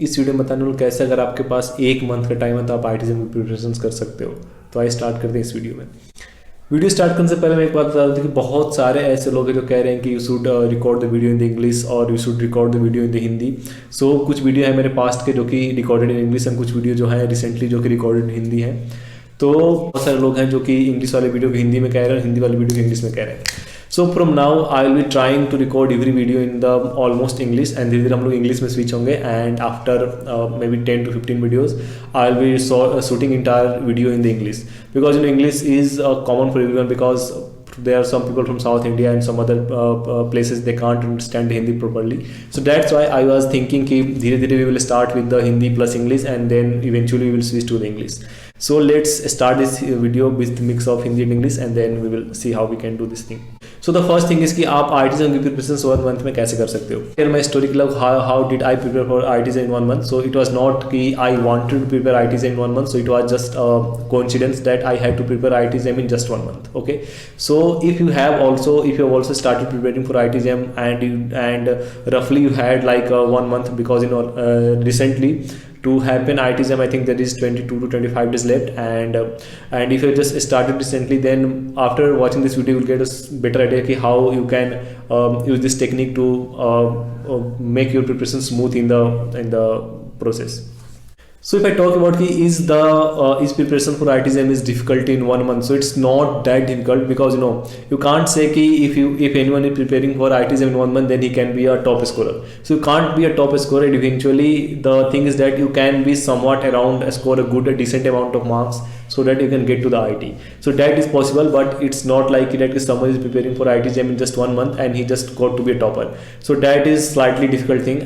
इस वीडियो में बताने वाला कैसे अगर आपके पास 1 मंथ का टाइम है तो आप IIT की प्रिपरेशन कर सकते हो। तो आइए स्टार्ट करते हैं इस वीडियो में। वीडियो स्टार्ट करने से पहले मैं एक बात बता दूं कि बहुत सारे ऐसे लोग हैं जो कह रहे हैं कि you should record the video in the English और you should record the video in the Hindi. So कुछ वीडियो है मेरे पास्ट के जो कि रिकॉर्डेड इन इंग्लिश एंड कुछ वीडियो जो है रिसेंटली जो कि रिकॉर्डेड इन हिंदी है। तो बहुत सारे लोग हैं जो कि इंग्लिश वाले वीडियो को हिंदी में कह रहे हैं और हिंदी वाले वीडियो को इंग्लिश में कह रहे हैं। So from now I will be trying to record every video in the almost English and धीरे धीरे हम लोग इंग्लिश में स्विच होंगे and after maybe 10 to 15 videos I will be shooting entire video in the English because English is common for everyone because there are some people from South India and some other places they can't understand Hindi properly. So that's why I was thinking कि धीरे धीरे we will start with the Hindi plus English and then eventually we will switch to the English. So let's start this video with the mix of Hindi and English and then we will see how we can do this thing. So the first thing is कि आप IIT की preparation 1 month में कैसे कर सकते हो। Here my story like how did I prepare for IIT in 1 month. So it was not कि I wanted to prepare IIT in 1 month. So it was just a coincidence that I had to prepare IIT in just 1 month. Okay. So if you have also started preparing for IIT and roughly you had like 1 month because recently to happen IIT exam, I think there is 22 to 25 days left and if you just started recently, then after watching this video you will get a better idea कि how you can use this technique to make your preparation smooth in the process. So if I talk about is preparation for IIT exam is difficult in 1 month, so it's not that difficult because you can't say कि if anyone is preparing for IIT exam in 1 month then he can be a top scorer. So you can't be a top scorer. Eventually the thing is that you can be somewhat around score a decent amount of marks so that you can get to the IIT. So that is possible, but it's not like that someone is preparing for IIT exam in just 1 month and he just got to be a topper. So that is slightly difficult thing,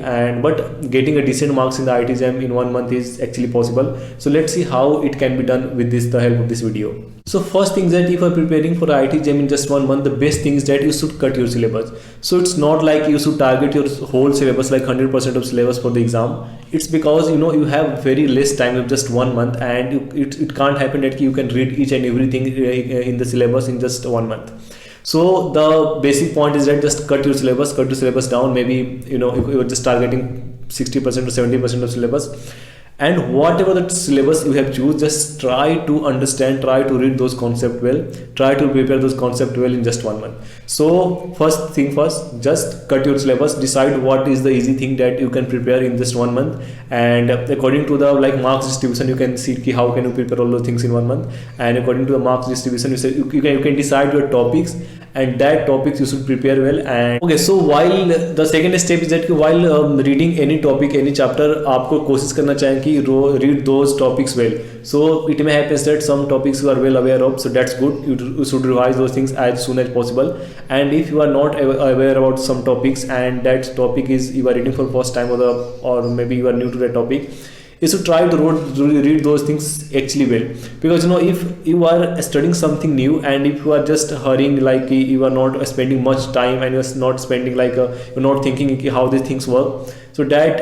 but getting a decent marks in the IIT exam in 1 month is actually possible. So let's see how it can be done with the help of this video. So first thing is that if you are preparing for IIT exam in just 1 month, the best thing is that you should cut your syllabus. So it's not like you should target your whole syllabus like 100% of syllabus for the exam. It's because you have very less time of just 1 month and it can't happen that you can read each and everything in the syllabus in just 1 month. So the basic point is that just cut your syllabus down. Maybe you're just targeting 60% or 70% of syllabus. And whatever the syllabus you have choose, just try to understand, try to read those concepts well, try to prepare those concepts well in just 1 month. So first thing first, just cut your syllabus, decide what is the easy thing that you can prepare in just 1 month, and according to the marks distribution you can see how can you prepare all those things in 1 month, and according to the marks distribution you can decide your topics and that topics you should prepare well. And okay, so while the second step is that while reading any topic, any chapter, आपको कोशिश करना चाहिए कि read those topics well. So it may happen that some topics you are well aware of, so that's good. You should revise those things as soon as possible. And if you are not aware about some topics and that topic is you are reading for first time or maybe you are new to that topic, you should try to read those things actually well, because if you are studying something new and if you are just hurrying, like you are not spending much time and you are not spending you're not thinking how these things work, so that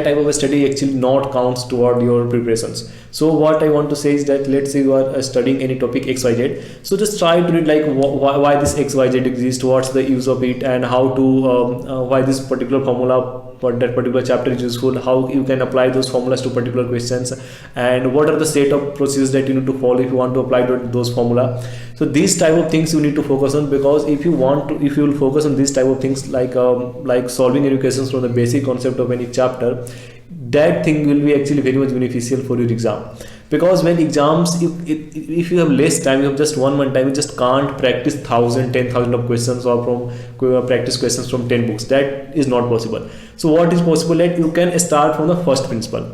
type of a study actually not counts toward your preparations. So what I want to say is that let's say you are studying any topic XYZ, so just try to read why this XYZ exists, what's the use of it, and how to why this particular formula for that particular chapter is useful, how you can apply those formulas to particular questions, and what are the set of procedures that you need to follow if you want to apply those formula. So these type of things you need to focus on, because if you will focus on these type of things like solving any questions from the basic concept of any chapter, that thing will be actually very much beneficial for your exam. Because when exams, if you have less time, you have just 1 month time, you just can't practice 10,000 of questions or from practice questions from 10 books. That is not possible. So what is possible that you can start from the first principle.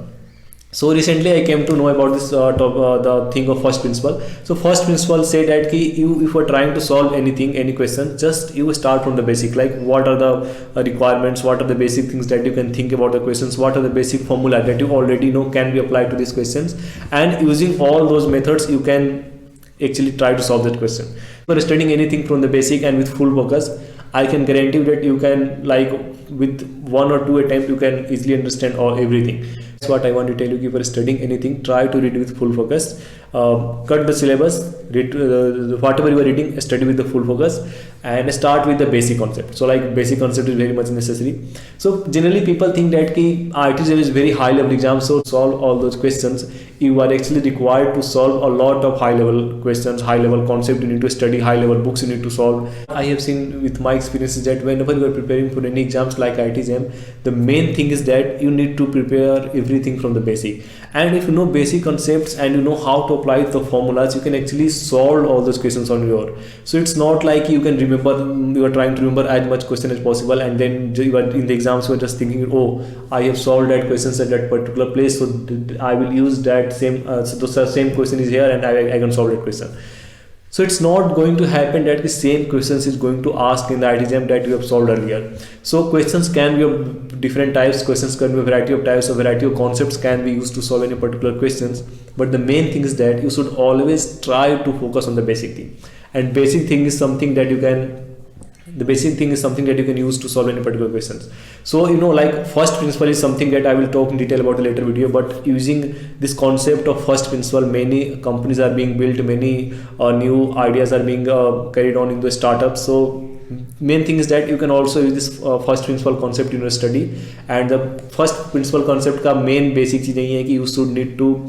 So recently I came to know about this the thing of first principle. So first principle say that if you are trying to solve any question, just you start from the basic, like what are the requirements, what are the basic things that you can think about the questions, what are the basic formula that you already know can be applied to these questions, and using all those methods you can actually try to solve that question. If you are studying anything from the basic and with full focus, I can guarantee you that you can, with 1 or 2 attempts, you can easily understand everything. That's what I want to tell you. If you are studying anything, try to read with full focus. Cut the syllabus, read whatever you are reading, study with the full focus, and start with the basic concept. So like basic concept is very much necessary. So generally people think that ki IIT is very high level exam, so solve all those questions. You are actually required to solve a lot of high level questions, high level concept you need to study, high level books you need to solve. I have seen with my experiences that whenever you are preparing for any exams like IIT exam, the main thing is that you need to prepare everything from the basic. And if you know basic concepts and you know how to apply the formulas, you can actually solve all those questions on your own. So it's not like you can remember, you are trying to remember as much question as possible, and then you are in the exams you are just thinking, oh, I have solved that questions at that particular place, so I will use that same so the same question is here and I can solve that question. So it's not going to happen that the same questions is going to ask in the IIT exam that you have solved earlier. So questions can be of different types, questions can be a variety of types, a variety of concepts can be used to solve any particular questions. But the main thing is that you should always try to focus on the basic thing. And basic thing is something that you can use to solve any particular questions. So like first principle is something that I will talk in detail about in a later video, but using this concept of first principle, many companies are being built, many new ideas are being carried on in the startups. So main thing is that you can also use this first principle concept in your study. And the first principle concept का main basic चीज़ यही है कि you should need to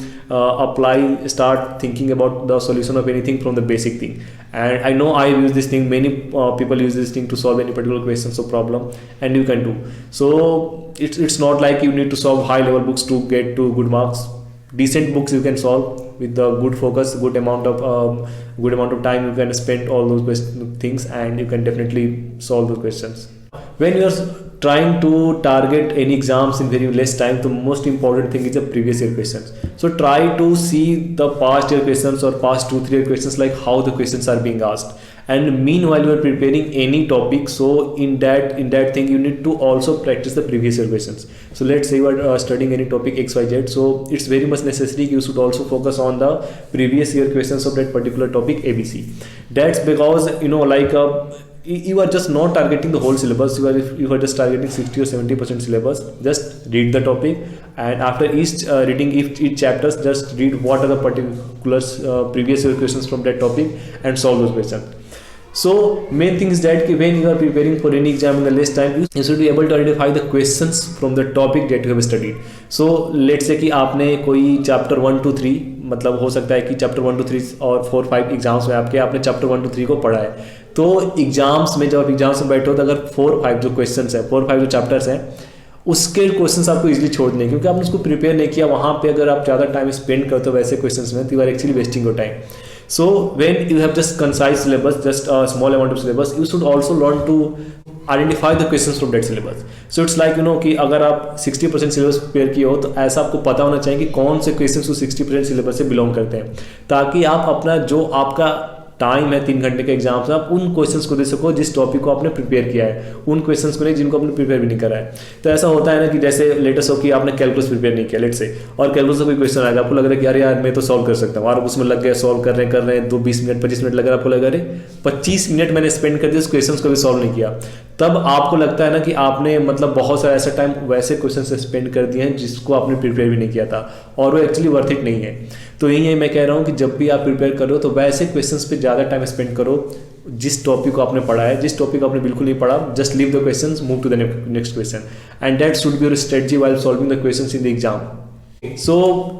start thinking about the solution of anything from the basic thing. And I know I use this thing, many people use this thing to solve any particular questions or problem, and you can do. So it's not like you need to solve high level books to get to good marks. Decent books you can solve with the good focus, good amount of time you can spend all those things, and you can definitely solve those questions. When you are trying to target any exams in very less time, the most important thing is the previous year questions. So try to see the past year questions or past 2-3 year questions, like how the questions are being asked. And meanwhile you are preparing any topic, so in that thing you need to also practice the previous year questions. So let's say you are studying any topic XYZ, so it's very much necessary you should also focus on the previous year questions of that particular topic ABC. That's because you are just not targeting the whole syllabus, you are just targeting 60 or 70% syllabus. Just read the topic, and after each reading each chapters, just read what are the particular previous year questions from that topic and solve those questions. So main thing is that when you are preparing for any exam in the less time, you should be able to identify the questions from the topic that you have studied. So let's say कि आपने कोई chapter 1 to 3, मतलब हो सकता है कि chapter 1 to 3 और 4-5 exams में आपने chapter 1 to 3 को पढ़ा है. तो एग्जाम्स में जब आप एग्जाम्स में बैठे हो तो अगर 4-5 जो क्वेश्चंस हैं, 4-5 जो चैप्टर्स हैं, उसके क्वेश्चंस आपको इजीली छोड़ देंगे, क्योंकि आपने उसको प्रिपेयर नहीं किया. वहाँ पे अगर आप ज़्यादा टाइम स्पेंड करते हो वैसे क्वेश्चंस में, तो you are actually wasting your time. So when you have just concise syllabus, just a small amount of syllabus, you should also learn to identify the questions from that syllabus. So it's like कि अगर आप 60% syllabus prepare किए हो, तो ऐसा आपको पता होना चाहिए कि कौन से क्वेश्चंस उस 60% सिलेबस से बिलोंग करते हैं, ताकि आप अपना जो आपका टाइम है 3 घंटे के एग्जाम से, आप उन क्वेश्चंस को दे सको जिस टॉपिक को आपने प्रिपेयर किया है, उन क्वेश्चंस को नहीं जिनको आपने प्रिपेयर भी नहीं करा है. तो ऐसा होता है ना कि जैसे लेटेस्ट हो कि आपने कैलकुलस प्रिपेयर नहीं किया, लेट्स से, और कैलकुलस का कोई क्वेश्चन आएगा, आपको लग रहा है कि अरे यार मैं तो सॉल्व कर सकता हूँ, और उसमें लग गए सॉल्व कर रहे हैं 20 मिनट 25 मिनट लग रहा है, आपको लग रहा है 25 मिनट मैंने स्पेंड कर दिया उस क्वेश्चन को भी सॉल्व नहीं किया. तब आपको लगता है ना कि आपने मतलब बहुत सारा ऐसा टाइम वैसे क्वेश्चन से स्पेंड कर दिए हैं जिसको आपने प्रिपेयर भी नहीं किया था, और वो एक्चुअली वर्थ इट नहीं है. तो यही है मैं कह रहा हूँ कि जब भी आप प्रिपेयर करो तो वैसे क्वेश्चंस पे ज़्यादा टाइम स्पेंड करो जिस टॉपिक को आपने पढ़ा है. जिस टॉपिक को आपने बिल्कुल नहीं पढ़ा, just leave the questions, move to the next question, and that should be your strategy while solving the questions in the exam. So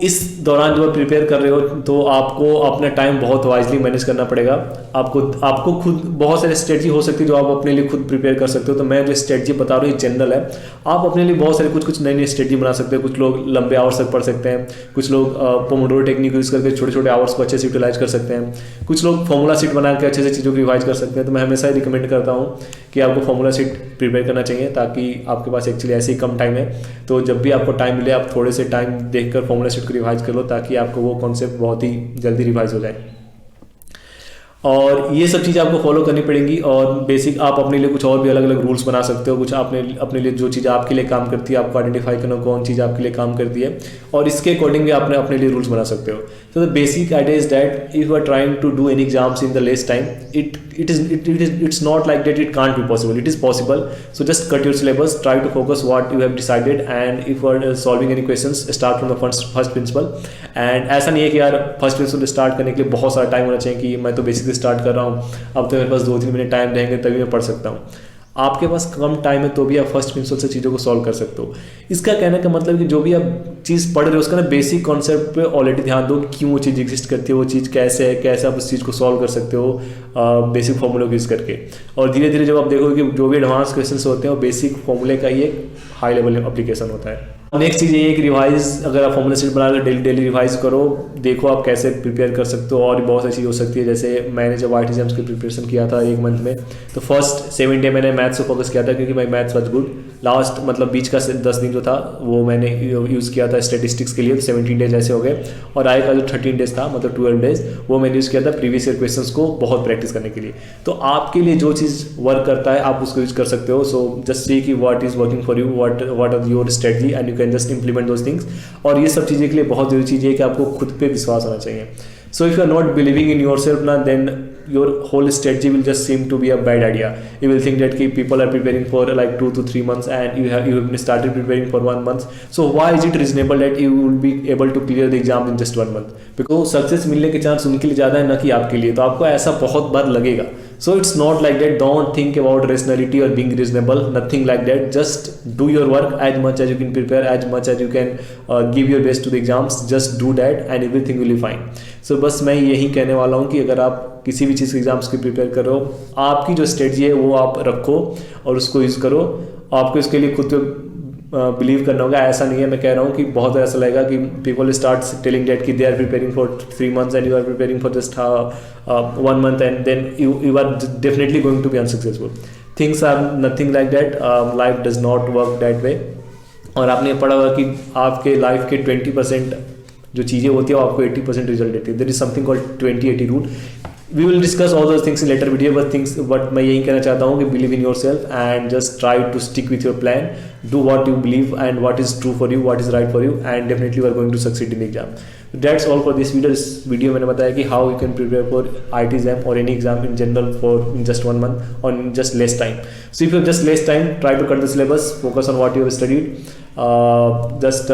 इस दौरान जब आप प्रिपेयर कर रहे हो तो आपको अपना टाइम बहुत वाइजली मैनेज करना पड़ेगा. आपको खुद बहुत सारी स्ट्रेटजी हो सकती है जो आप अपने लिए खुद प्रिपेयर कर सकते हो. तो मैं जो स्ट्रेटजी बता रहा हूँ ये जनरल है, आप अपने लिए बहुत सारी कुछ नई स्ट्रेटजी बना सकते हो. कुछ लोग लंबे आवर्स तक पढ़ सकते हैं, कुछ लोग पोमोडोरो टेक्निक यूज़ करके छोटे छोटे आवर्स को अच्छे से यूटिलाइज कर सकते हैं, कुछ लोग फॉर्मूला शीट बना के अच्छे से चीज़ों को रिवाइज कर सकते हैं. तो मैं हमेशा रिकमेंड करता हूँ कि आपको फॉर्मूला शीट प्रिपेयर करना चाहिए, ताकि आपके पास एक्चुअली ऐसे ही कम टाइम है, तो जब भी आपको टाइम मिले आप थोड़े से टाइम देखकर फॉर्मूला शीट को रिवाइज कर लो, ताकि आपको वो कॉन्सेप्ट बहुत ही जल्दी रिवाइज हो जाए. और ये सब चीज़ें आपको फॉलो करनी पड़ेंगी. और बेसिक आप अपने लिए कुछ और भी अलग अलग रूल्स बना सकते हो. कुछ आपने अपने लिए जो चीज़ आपके लिए काम करती है आपको आइडेंटिफाई करना कौन चीज़ आपके लिए काम करती है, और इसके अकॉर्डिंग भी आपने अपने लिए रूल्स बना सकते हो. तो the basic idea is that if you are trying to do any exams in the less time, it's not like that it can't be possible. It is possible. So just cut your syllabus, try to focus what you have decided, and if you are solving any questions, start from the first principle. And ऐसा नहीं है कि यार first principle start करने के लिए बहुत सारा टाइम होना चाहिए कि मैं तो बेसिक से स्टार्ट कर रहा हूँ, अब तो मेरे पास 2-3 महीने टाइम रहेंगे तभी मैं पढ़ सकता हूँ। आपके पास कम टाइम है तो भी आप फर्स्ट प्रिंसिपल से चीज़ों को सॉल्व कर सकते हो। इसका कहने का मतलब कि जो भी आप चीज़ पढ़ रहे हो उसका ना बेसिक कॉन्सेप्ट पे ऑलरेडी ध्यान दो, क्यों वो चीज़ एग्जिस्ट करती है, वो चीज़ कैसे है, कैसे आप उस चीज़ को सॉल्व कर सकते हो बेसिक फॉर्मूले को यूज़ करके। और धीरे धीरे जब आप देखोगे कि जो भी एडवांस क्वेश्चंस होते हैं वो बेसिक फॉर्मूले का ही एक हाई लेवल एप्लीकेशन होता है। नेक्स्ट चीज़ ये है कि रिवाइज, अगर आप फॉर्मूला सेट बना रहे हो डेली रिवाइज करो, देखो आप कैसे प्रिपेयर कर सकते हो। और भी बहुत सारी चीज़ हो सकती है, जैसे मैंने जब आईटी एग्जाम्स की प्रिपरेशन किया था 1 मंथ में, तो फर्स्ट 7 डे मैंने मैथ्स को फोकस किया था क्योंकि माई मैथ्स वॉज गुड। लास्ट मतलब बीच का 10 दिन जो था वो मैंने यूज़ किया था स्टेटिस्टिक्स के लिए, तो 17 डेज ऐसे हो गए। और आगे का जो 13 डेज था मतलब 12 डेज वो मैंने यूज़ किया था प्रीवियस ईयर क्वेश्चंस को बहुत प्रैक्टिस करने के लिए। तो आपके लिए जो चीज़ वर्क करता है आप उसको यूज़ कर सकते हो। सो जस्ट सी कि what is working for you, what are your strategy, and you can just implement those things. और ये सब चीज़ें के लिए बहुत जरूरी चीज़ है कि आपको खुद पे विश्वास होना चाहिए। So if you are not believing in yourself ना, then your whole strategy will just seem to be a bad idea. You will think that people are preparing for like 2 to 3 months and you have started preparing for 1 month. So why is it reasonable that you will be able to clear the exam in just 1 month? Because success मिलने के chance उनके लिए ज़्यादा है ना कि आपके लिए, तो आपको ऐसा बहुत बार लगेगा। So it's not like that. Don't think about rationality or being reasonable. Nothing like that. Just do your work as much as you can prepare, as much as you can give your best to the exams. Just do that and everything will be fine. So बस मैं यही कहने वाला हूँ कि अगर आप किसी भी चीज़ के एग्जाम्स की प्रिपेयर कर रहे हो, आपकी जो स्ट्रेटजी है वो आप रखो और उसको यूज़ करो। आपको इसके लिए खुद पे बिलीव करना होगा। ऐसा नहीं है, मैं कह रहा हूँ कि बहुत ऐसा लगेगा कि पीपल स्टार्ट टेलिंग डेट कि they are preparing for 3 months and you are preparing for just 1 month and then you are definitely going to be unsuccessful. Things are nothing like that. Life does not work that way. और आपने पढ़ा होगा कि आपके life के 20% जो चीज़ें होती है वो आपको 80% रिजल्ट देती है। There is something called 20-80 rule. We will discuss all those things in later video, but मैं यही कहना चाहता हूँ कि believe in yourself and just try to stick with your plan. Do what you believe and what is true for you, what is right for you, and definitely you are going to succeed in the exam. That's all for this video. इस video मैंने बताया कि how you can prepare for IT exam or any exam in general for in just 1 month or in just less time. So if you have just less time, try to cut the syllabus, focus on what you have studied. Just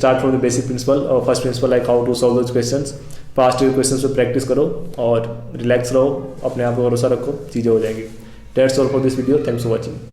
start from the basic principle, first principle, like how to solve those questions. Past year questions पे practice करो और relax रहो, अपने आप पे भरोसा रखो, चीज़ें हो जाएंगी। That's all for this video. Thanks for watching.